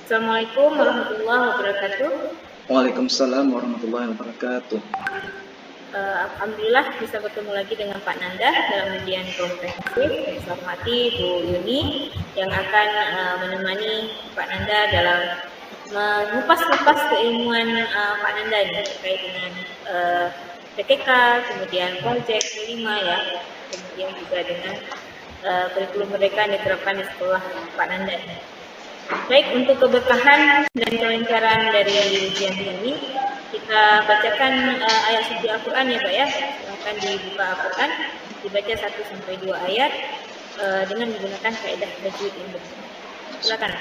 Assalamualaikum warahmatullahi wabarakatuh. Waalaikumsalam warahmatullahi wabarakatuh. Alhamdulillah bisa bertemu lagi dengan Pak Nanda dalam ujian komprehensif. Saya hormati Bu Yuni yang akan menemani Pak Nanda dalam mengupas keilmuan Pak Nanda ini terkait dengan PTK, kemudian proyek kelima ya, kemudian juga dengan kurikulum merdeka yang diterapkan di sekolah Pak Nanda ini. Baik, untuk keberkahan dan kelancaran dari ujian ini, kita bacakan ayat suci Al-Quran ya Pak ya. Silakan dibuka Al-Quran, dibaca 1-2 ayat dengan menggunakan kaidah tajwid ini. Silakan.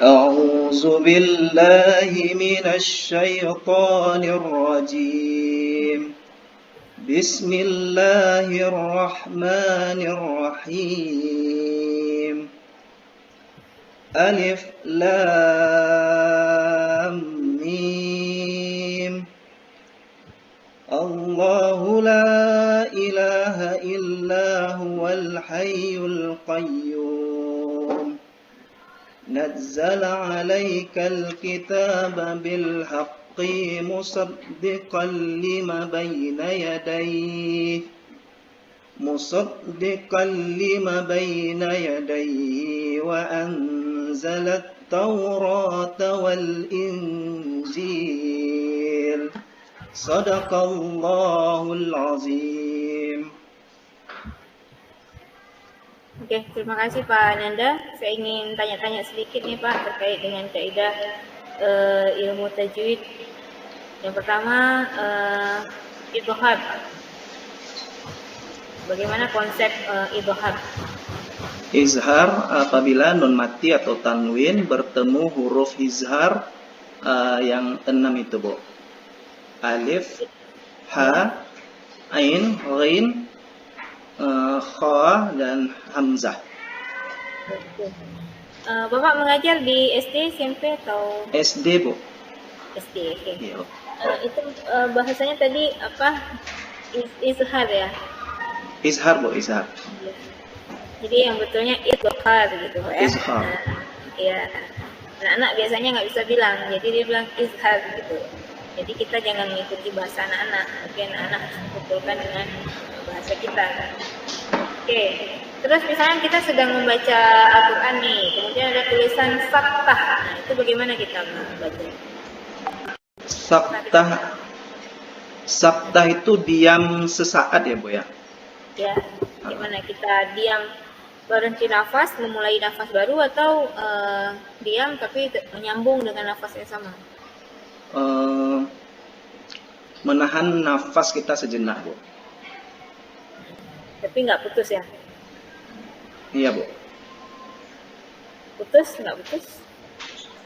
A'udzu billahi minasy syaithanir rajim. Bismillahirrahmanirrahim. Alif Lam Mim. Allahu la ilaha illa huwal hayyul qayyum. Nazzala 'alaikal kitaba bil haqq مصدقا لما بين يديه وأنزل التوراة والإنجيل صدق الله العظيم. Oke, terima kasih Pak Nanda. Saya ingin tanya-tanya sedikit nih Pak terkait dengan kaidah ilmu tajwid. Yang pertama, idhar. Bagaimana konsep idhar? Izhar apabila nun mati atau tanwin bertemu huruf izhar yang 6 itu, Bu. Alif, ha, ain, ghain, kha dan hamzah. Bapak mengajar di SD, SMP atau? SD, Bu. SD, oke. Iya. Itu bahasanya tadi apa? Izhar ya? Izhar, Bu, izhar. Jadi yang betulnya idhar gitu Pak ya? Izhar. Iya. Anak-anak biasanya nggak bisa bilang, jadi dia bilang izhar gitu. Jadi kita jangan mengikuti bahasa anak-anak, tapi anak-anak harus mengumpulkan dengan bahasa kita. Oke. Terus misalnya kita sedang membaca Al-Quran nih, kemudian ada tulisan saktah. Nah, itu bagaimana kita membaca? Saktah itu diam sesaat ya, Bu ya? Ya, gimana kita diam berhenti nafas, memulai nafas baru atau diam tapi menyambung dengan nafas yang sama? Menahan nafas kita sejenak, Bu. Tapi nggak putus ya? Iya, Bu. Putus? Nggak putus?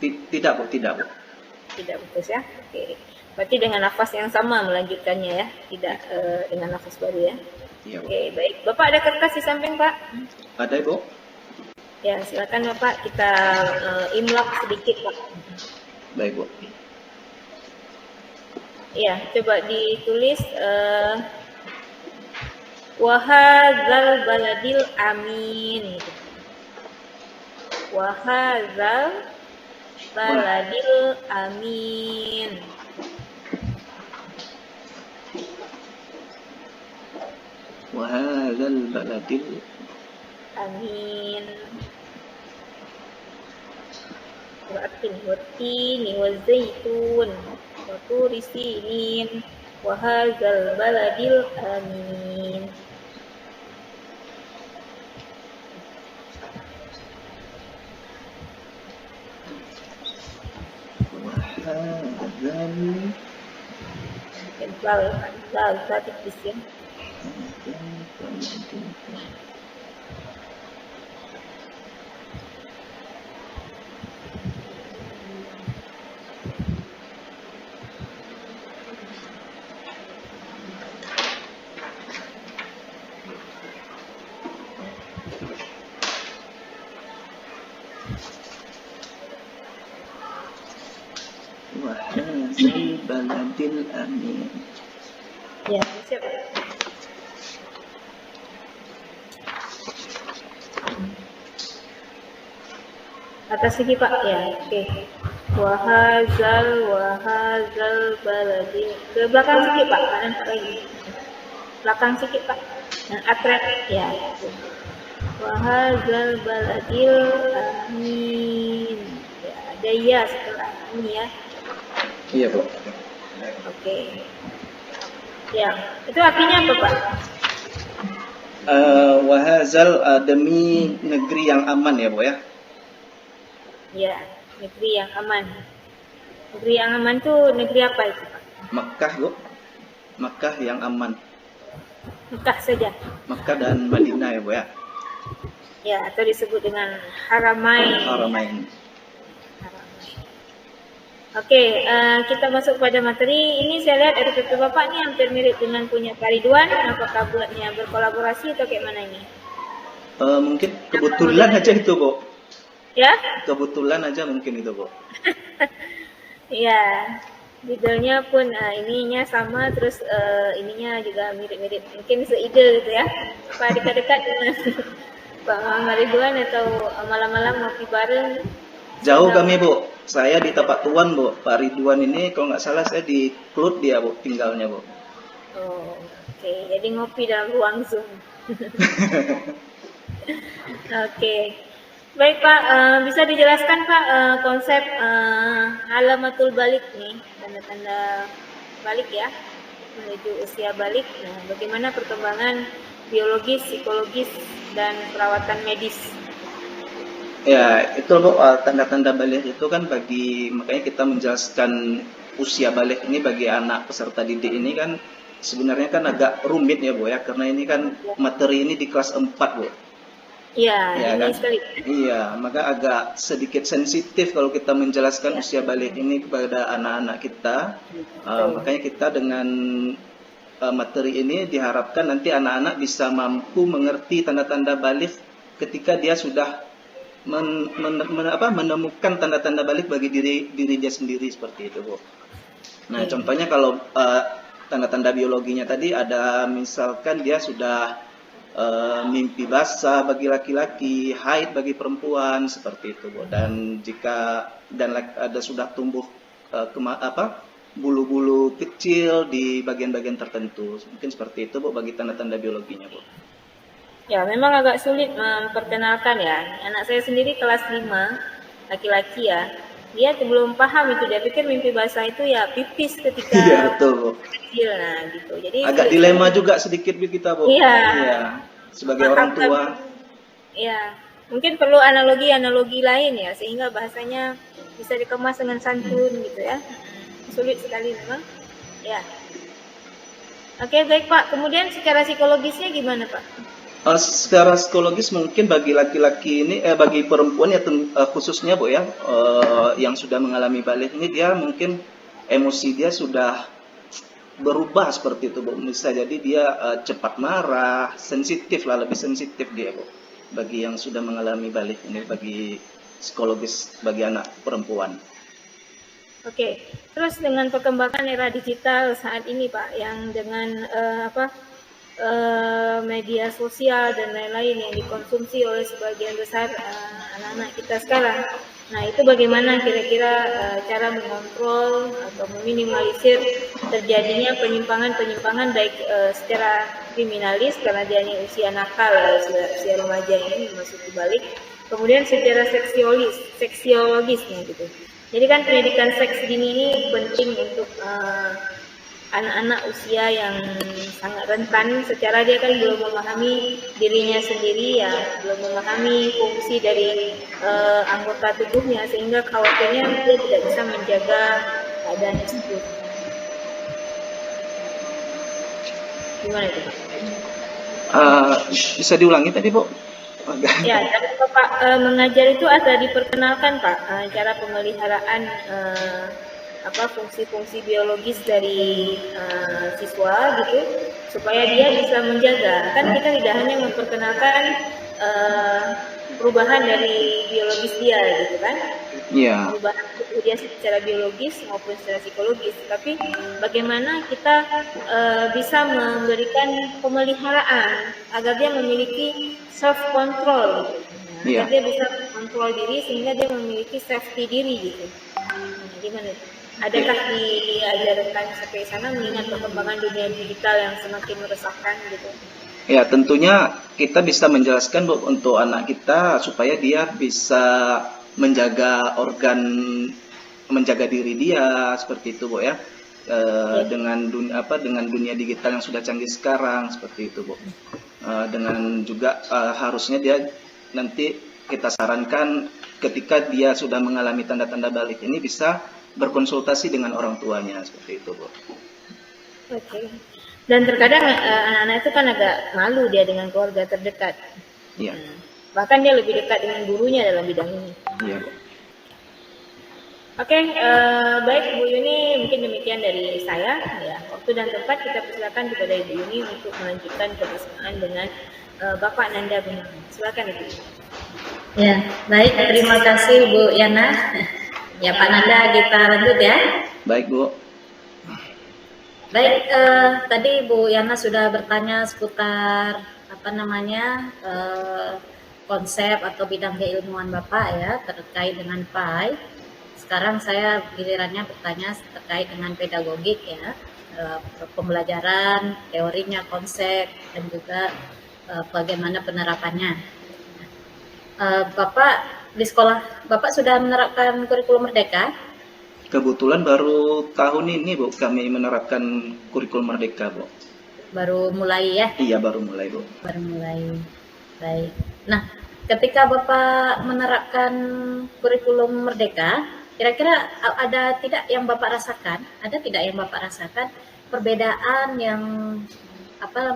Tidak, Bu. Tidak, Bu. Tidak putus ya? Oke. Berarti dengan nafas yang sama melanjutkannya ya? Tidak dengan nafas baru ya? Iya, Bu. Oke, baik. Bapak ada kertas di samping, Pak? Ada, Bu? Ya, silakan Bapak. Kita imlak sedikit, Pak. Baik, Bu. Ya, coba ditulis wahadzal baladil amin. Wahadzal baladil amin. Wahadzal baladil amin. Wa'atin watini wazaitun wa turi sinin wa hadzal baladil amin. Zal tipis ya. Wahadzal baladil amin. Ya, siap. Atas segi Pak, ya, oke. Wahazal baladi. Ke belakang sedikit Pak, kanan Pak lagi. Belakang sedikit Pak. Yang atret, ya. Wahazal baladil amin. Ya, ada ya setelah ini ya. Iya, Bu. Oke. Ya, itu artinya apa Pak? Wahazal demi negeri yang aman ya, Bu ya. Ya, negeri yang aman. Negeri yang aman tuh negeri apa itu Pak? Makkah, Bu. Makkah yang aman. Mekah saja. Makkah dan Madinah ya, Bu ya. Ya, atau disebut dengan Haramain. Haramain. Oke, kita masuk pada materi. Ini saya lihat ada tutur Bapak nih hampir mirip dengan punya Pak Ridwan. Apakah buatnya berkolaborasi atau kayak mana ini? Mungkin kebetulan aja itu, Bu. Ya? Kebetulan aja mungkin itu, Bu. Ya, judulnya pun ininya sama, terus ininya juga mirip-mirip. Mungkin seide gitu ya. Pak dekat-dekat dengan Pak Muhammad Ridwan atau malam-malam ngopi bareng. Jauh kami, Bu. Saya di Tapak Tuan, Bu. Pak Ridwan ini kalau nggak salah saya di Klut dia, Bu, tinggalnya, Bu. Oh, oke. Jadi ngopi dalam ruang Zoom. Oke. Baik Pak, bisa dijelaskan Pak konsep alamatul balik nih, tanda-tanda balik ya, menuju usia balik. Nah, bagaimana perkembangan biologis, psikologis, dan perawatan medis? Ya, itu Bu, tanda-tanda balik itu kan makanya kita menjelaskan usia balik ini bagi anak peserta didik ini kan sebenarnya kan agak rumit ya Bu ya, karena ini kan materi ini di kelas 4 Bu. Iya, Ya, ini kan? sekali. Iya, maka agak sedikit sensitif kalau kita menjelaskan usia balik ini kepada anak-anak kita. Makanya kita dengan materi ini diharapkan nanti anak-anak bisa mampu mengerti tanda-tanda balik ketika dia sudah menemukan tanda-tanda balik bagi diri dia sendiri seperti itu, Bu. Nah, contohnya kalau tanda-tanda biologinya tadi ada misalkan dia sudah mimpi basah bagi laki-laki, haid bagi perempuan seperti itu, Bu. Dan jika ada sudah tumbuh bulu-bulu kecil di bagian-bagian tertentu, mungkin seperti itu, Bu, bagi tanda-tanda biologinya, Bu. Ya, memang agak sulit memperkenalkan ya. Anak saya sendiri kelas 5, laki-laki ya. Dia belum paham itu, dia pikir mimpi basah itu ya pipis ketika Iya, betul, Bu. kecil, nah gitu. Jadi Agak dilema juga sedikit kita, Bu. Iya. Iya. Sebagai orang tua. Ya, mungkin perlu analogi-analogi lain ya, sehingga bahasanya bisa dikemas dengan santun gitu ya. Sulit sekali memang. Ya. Oke, baik Pak. Kemudian secara psikologisnya gimana Pak? Secara psikologis mungkin bagi laki-laki ini, bagi perempuan ya khususnya Bu ya, yang sudah mengalami balik ini dia mungkin emosi dia sudah berubah seperti itu, Bu. Bisa jadi dia cepat marah, sensitif lah, lebih sensitif dia, Bu. Bagi yang sudah mengalami balik ini, bagi psikologis bagi anak perempuan. Oke, terus dengan perkembangan era digital saat ini Pak, yang dengan media sosial dan lain-lain yang dikonsumsi oleh sebagian besar anak-anak kita sekarang. Nah, itu bagaimana kira-kira cara mengontrol atau meminimalisir terjadinya penyimpangan-penyimpangan baik secara kriminalis karena dia ini usia nakal, usia remaja ini memasuki balik, kemudian secara seksiologisnya gitu. Jadi kan pendidikan seks dini ini penting untuk anak-anak usia yang sangat rentan, secara dia kan belum memahami dirinya sendiri ya, belum memahami fungsi dari anggota tubuhnya, sehingga khawatirnya dia tidak bisa menjaga keadaan tersebut. Gimana itu Pak? Bisa diulangi tadi, Bu? Ya, cara Bapak mengajar itu ada diperkenalkan Pak, cara pemeliharaan fungsi-fungsi biologis dari siswa gitu, supaya dia bisa menjaga. Kan kita tidak hanya memperkenalkan perubahan dari biologis dia gitu kan, perubahan tubuh dia secara biologis maupun secara psikologis, tapi bagaimana kita bisa memberikan pemeliharaan agar dia memiliki self control, agar dia bisa kontrol diri sehingga dia memiliki safety diri gitu. Gimana? Adakah diajarkan sampai sana mengingat perkembangan dunia digital yang semakin meresahkan gitu? Ya, tentunya kita bisa menjelaskan Bu, untuk anak kita supaya dia bisa menjaga menjaga diri dia seperti itu Bu ya. Dengan dunia digital yang sudah canggih sekarang seperti itu Bu. Dengan juga harusnya dia nanti kita sarankan ketika dia sudah mengalami tanda-tanda balik ini bisa berkonsultasi dengan orang tuanya seperti itu Bu. Oke. Dan terkadang anak-anak itu kan agak malu dia dengan keluarga terdekat. Iya. Bahkan dia lebih dekat dengan gurunya dalam bidang ini. Iya Bu. Oke, baik Bu Yuni, mungkin demikian dari saya. Ya, waktu dan tempat kita persilakan kepada Ibu Yuni untuk melanjutkan kebersamaan dengan Bapak Nanda Gunawan. Silakan Ibu. Ya, baik. Terima kasih Bu Yana. Ya, Pak Nanda, kita lanjut ya. Baik Bu. Baik, tadi Bu Yana sudah bertanya seputar konsep atau bidang keilmuan Bapak ya terkait dengan PAI. Sekarang saya gilirannya bertanya terkait dengan pedagogik ya, pembelajaran, teorinya, konsep, dan juga bagaimana penerapannya. Bapak di sekolah Bapak sudah menerapkan kurikulum Merdeka? Kebetulan baru tahun ini Bu kami menerapkan kurikulum Merdeka Bu. Baru mulai ya? Iya baru mulai Bu. Baru mulai. Baik. Nah, ketika Bapak menerapkan kurikulum Merdeka, kira-kira ada tidak yang Bapak rasakan? Ada tidak yang Bapak rasakan perbedaan yang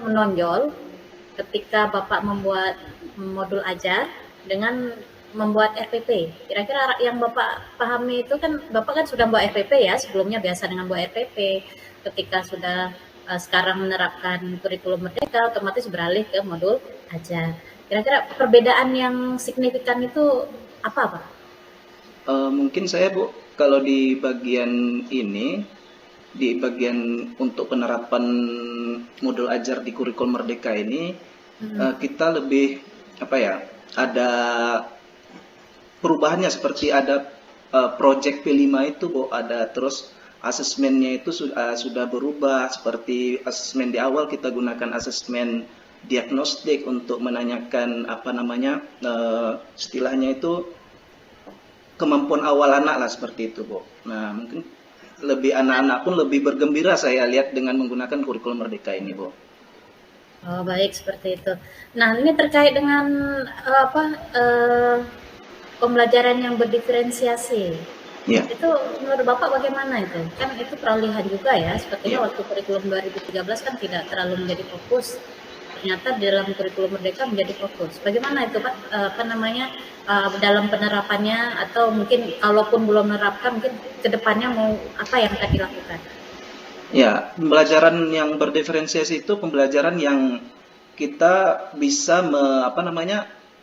menonjol ketika Bapak membuat modul ajar dengan membuat RPP? Kira-kira yang Bapak pahami itu kan Bapak kan sudah membuat RPP ya, sebelumnya biasa dengan buat RPP. Ketika sudah sekarang menerapkan kurikulum Merdeka, otomatis beralih ke modul ajar. Kira-kira perbedaan yang signifikan itu apa Pak? Mungkin saya Bu, kalau di bagian ini, di bagian untuk penerapan modul ajar di kurikulum Merdeka ini, kita lebih ada perubahannya seperti ada project P5 itu Bu, ada terus asesmennya itu sudah berubah seperti asesmen di awal kita gunakan asesmen diagnostik untuk menanyakan istilahnya itu kemampuan awal anak lah seperti itu Bu. Nah mungkin anak-anak pun lebih bergembira saya lihat dengan menggunakan kurikulum Merdeka ini Bu. Oh baik seperti itu. Nah ini terkait dengan pembelajaran yang berdiferensiasi. Ya. Itu menurut Bapak bagaimana itu? Kan itu peralihan juga ya, sepertinya waktu kurikulum 2013 kan tidak terlalu menjadi fokus. Ternyata di dalam kurikulum Merdeka menjadi fokus. Bagaimana itu Pak? Dalam penerapannya atau mungkin kalaupun belum menerapkan mungkin kedepannya mau apa yang akan dilakukan? Ya, pembelajaran yang berdiferensiasi itu pembelajaran yang kita bisa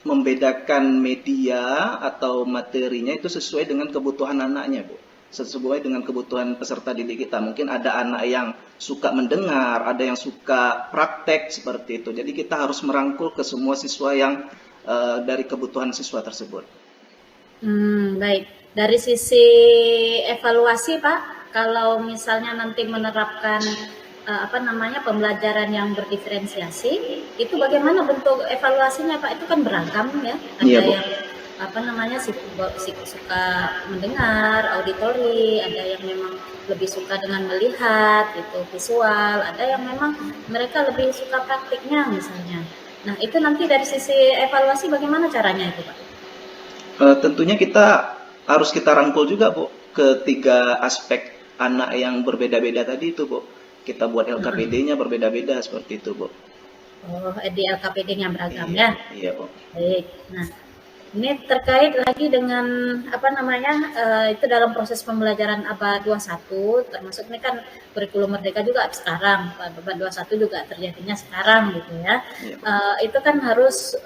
membedakan media atau materinya itu sesuai dengan kebutuhan anaknya, Bu. Sesuai dengan kebutuhan peserta didik kita. Mungkin ada anak yang suka mendengar, ada yang suka praktek seperti itu. Jadi kita harus merangkul ke semua siswa yang dari kebutuhan siswa tersebut. Baik. Dari sisi evaluasi, Pak, kalau misalnya nanti menerapkan pembelajaran yang berdiferensiasi, itu bagaimana bentuk evaluasinya Pak? Itu kan beragam ya, ada yang suka mendengar, auditori, ada yang memang lebih suka dengan melihat, itu visual, ada yang memang mereka lebih suka praktiknya misalnya. Nah itu nanti dari sisi evaluasi bagaimana caranya itu Pak? Tentunya kita harus kita rangkul juga Bu, ketiga aspek anak yang berbeda-beda tadi itu Bu. Kita buat LKPD-nya berbeda-beda seperti itu, Bu. Oh, di LKPD-nya beragam ya? Iya, Bu. Baik. Nah, ini terkait lagi dengan itu dalam proses pembelajaran abad 21, termasuk ini kan kurikulum Merdeka juga sekarang, abad 21 juga terjadinya sekarang gitu ya. Iya. Itu kan harus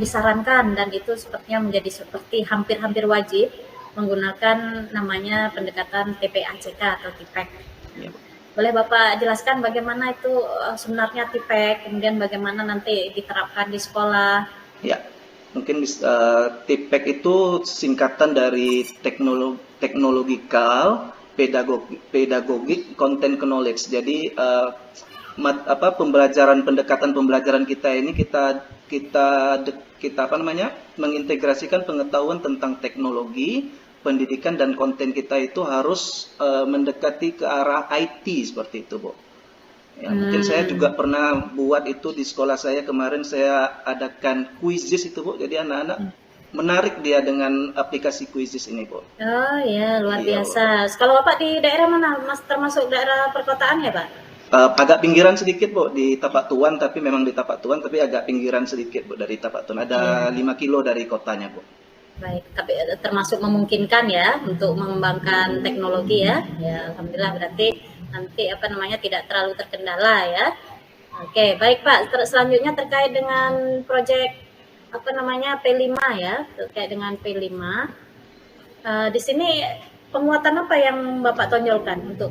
disarankan dan itu sepertinya menjadi seperti hampir-hampir wajib menggunakan namanya pendekatan TPACK atau TIPEK. Iya, Bu. Boleh Bapak jelaskan bagaimana itu sebenarnya TIPEK, kemudian bagaimana nanti diterapkan di sekolah? Ya, Mungkin TIPEK itu singkatan dari teknological, pedagogik, content knowledge. Jadi pendekatan pembelajaran kita ini kita apa namanya, mengintegrasikan pengetahuan tentang teknologi, pendidikan dan konten kita itu harus mendekati ke arah IT seperti itu, Bu. Ya, mungkin saya juga pernah buat itu di sekolah saya kemarin, saya adakan quizzes itu, Bu. Jadi anak-anak menarik dia dengan aplikasi quizzes ini, Bu. Oh ya, luar Iya, biasa. Kalau Bapak di daerah mana? Mas, termasuk daerah perkotaan ya, Pak? Agak pinggiran sedikit, Bu, di Tapak Tuan, tapi memang di Tapak Tuan, tapi agak pinggiran sedikit, Bu, dari Tapak Tuan. Ada 5 kilo dari kotanya, Bu. Baik, tapi termasuk memungkinkan ya untuk mengembangkan teknologi ya. Ya, alhamdulillah berarti nanti apa namanya tidak terlalu terkendala ya. Oke, baik Pak. Selanjutnya terkait dengan proyek apa namanya P5 ya, terkait dengan P5. Di sini penguatan apa yang Bapak tonjolkan untuk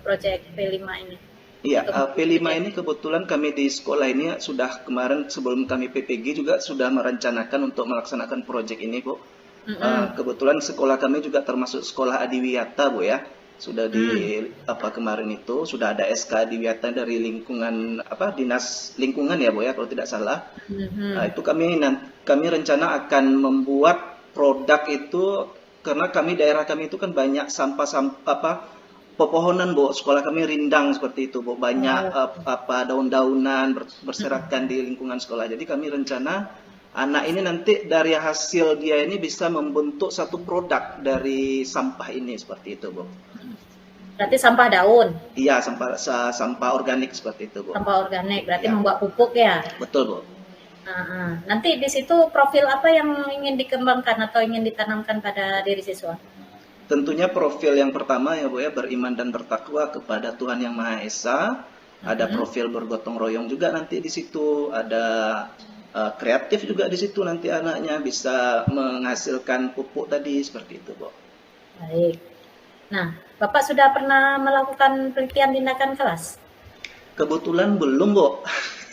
proyek P5 ini? Iya, P5 ini kebetulan kami di sekolah ini sudah kemarin sebelum kami PPG juga sudah merencanakan untuk melaksanakan proyek ini, Bu. Kebetulan sekolah kami juga termasuk sekolah adiwiyata, Bu ya. Sudah kemarin itu sudah ada SK adiwiyata dari lingkungan dinas lingkungan ya, Bu ya, kalau tidak salah. Itu kami rencana akan membuat produk itu karena daerah kami itu kan banyak sampah pepohonan, Bu. Sekolah kami rindang seperti itu, Bu. Banyak daun-daunan berserakan di lingkungan sekolah. Jadi kami rencana anak ini nanti dari hasil dia ini bisa membentuk satu produk dari sampah ini seperti itu, Bu. Berarti sampah daun. Iya, sampah organik seperti itu, Bu. Sampah organik berarti Ya. membuat pupuk ya. Betul, Bu. Nanti di situ profil apa yang ingin dikembangkan atau ingin ditanamkan pada diri siswa? Tentunya profil yang pertama ya, Bu ya, beriman dan bertakwa kepada Tuhan Yang Maha Esa. Ada profil bergotong royong juga nanti di situ. Ada kreatif juga di situ, nanti anaknya bisa menghasilkan pupuk tadi seperti itu, Bu. Baik. Nah, Bapak sudah pernah melakukan penelitian tindakan kelas? Kebetulan belum, Bu.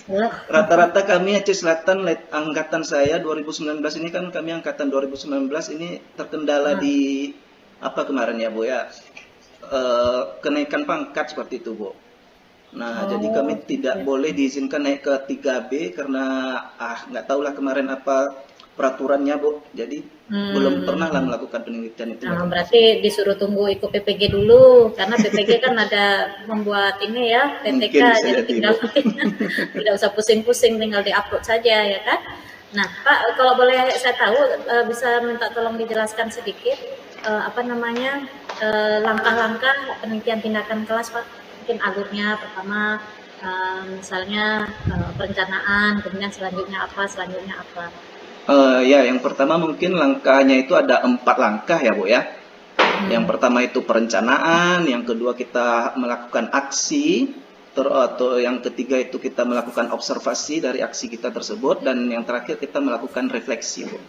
Belum. Rata-rata kami Aceh Selatan, angkatan saya 2019 ini kan kami angkatan 2019 ini terkendala di kemarin ya, Bu ya, kenaikan pangkat seperti itu, Bu. Nah, jadi kami tidak boleh diizinkan naik ke 3B karena nggak tahulah kemarin apa peraturannya, Bu. Jadi belum pernah lah melakukan penelitian itu. Nah, berarti disuruh tunggu ikut PPG dulu karena PPG kan ada membuat ini ya PTK, Mungkin bisa jadi jadi, tinggal tidak usah pusing-pusing, tinggal diupload saja ya kan. Nah, Pak, kalau boleh saya tahu bisa minta tolong dijelaskan sedikit langkah-langkah penelitian tindakan kelas, Pak. Mungkin alurnya pertama misalnya perencanaan, kemudian selanjutnya apa. Ya, yang pertama mungkin langkahnya itu ada 4 langkah ya, Bu ya. Yang pertama itu perencanaan, yang kedua kita melakukan aksi, atau yang ketiga itu kita melakukan observasi dari aksi kita tersebut, dan yang terakhir kita melakukan refleksi, Bu.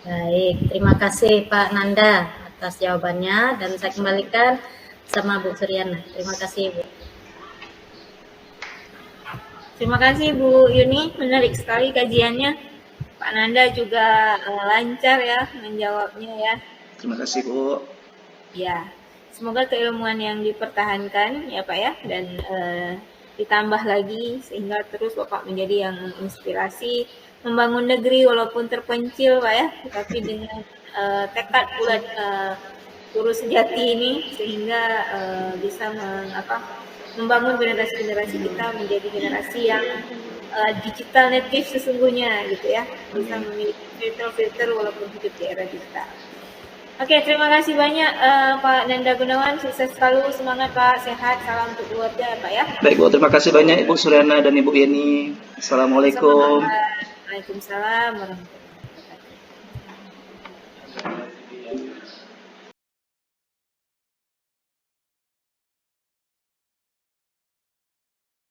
Baik, terima kasih Pak Nanda atas jawabannya dan saya kembalikan sama Bu Suryana. Terima kasih, Bu. Terima kasih Bu Yuni, menarik sekali kajiannya. Pak Nanda juga lancar ya menjawabnya ya. Terima kasih, Bu. Ya, semoga keilmuan yang dipertahankan ya Pak ya, dan ditambah lagi sehingga terus Bapak menjadi yang menginspirasi membangun negeri walaupun terpencil Pak ya, tapi dengan tekad bulat guru sejati ini sehingga bisa membangun generasi-generasi kita menjadi generasi yang digital native sesungguhnya gitu ya, bisa memiliki filter-filter walaupun hidup di era digital. Oke, terima kasih banyak Pak Nanda Gunawan, sukses selalu, semangat Pak, sehat, salam untuk keluarga Pak ya. Baik, Bu, terima kasih banyak Ibu Suryana dan Ibu Yeni. Assalamualaikum. Waalaikumsalam warahmatullahi wabarakatuh.